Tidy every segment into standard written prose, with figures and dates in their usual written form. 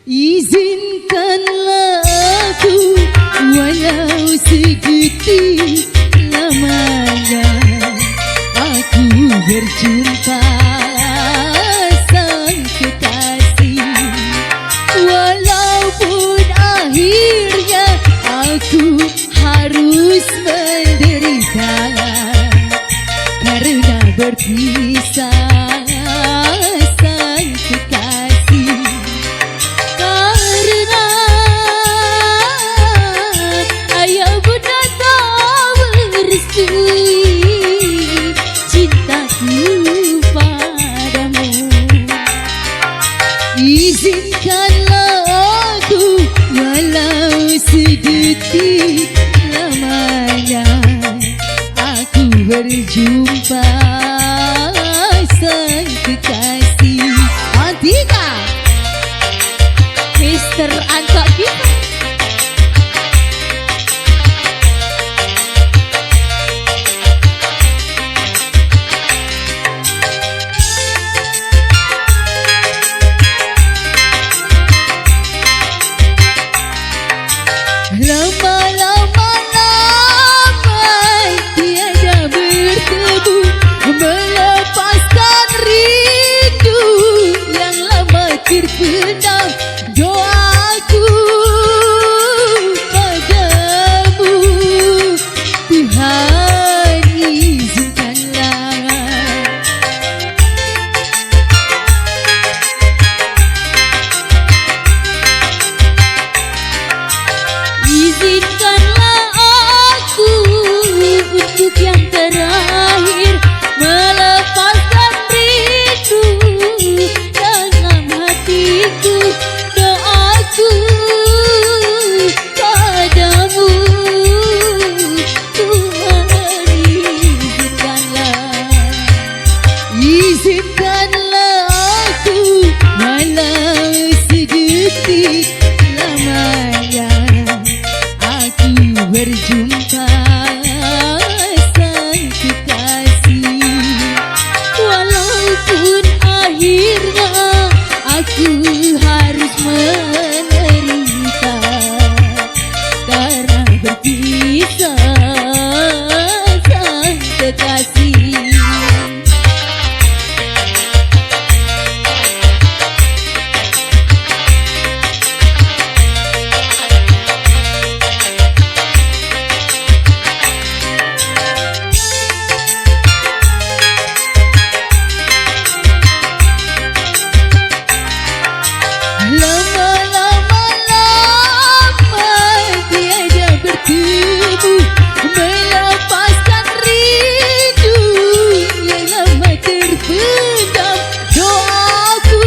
Izinkanlah aku walau sedetik lamanya aku berjumpa sang kekasih, walaupun akhirnya aku harus menderita karena berpisah sang kekasih. Karena ayah bunda tak merestui cintaku padamu, izinkanlah aku walau sedetik lamanya aku berjumpa sang kekasih. Antika Mister Antok kita. Lama-lama tiada bertemu, melepaskan rindu yang lama terpendam. Doaku padamu Tuhan izinkanlah, izinkanlah aku untuk yang terakhir melepaskan rindu dalam hatiku. Doaku padamu Tuhan izinkanlah aku walau sedetik lamanya aku berjumpa sang kekasih, walaupun akhirnya aku harus menderita karena berpisah sang kekasih. Lama-lama tiada bertemu, melepaskan rindu yang lama terpendam. Doaku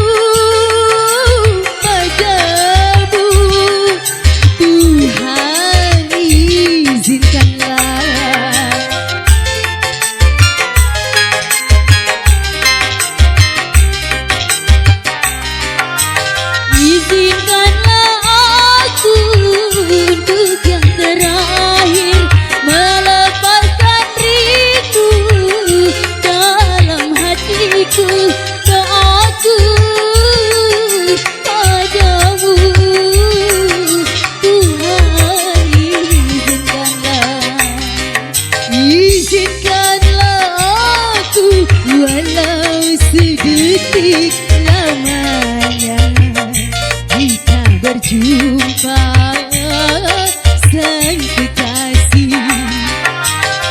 padamu Tuhan izinkanlah, izinkanlah aku untuk yang terakhir melepaskan rindu dalam hatiku. Doaku padamu Tuhan izinkanlah aku walau sedetik lamanya kita berjumpa sang kekasih,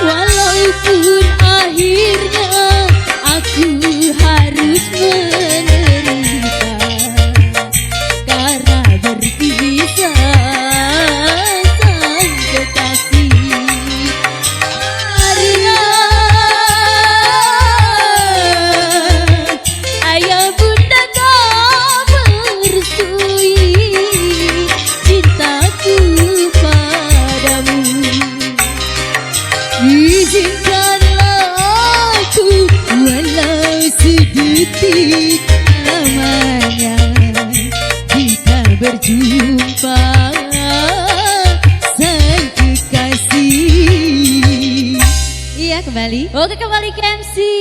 walaupun akhirnya aku harus berjumpa sang kekasih. Iya kembali. Oke kembali ke MC.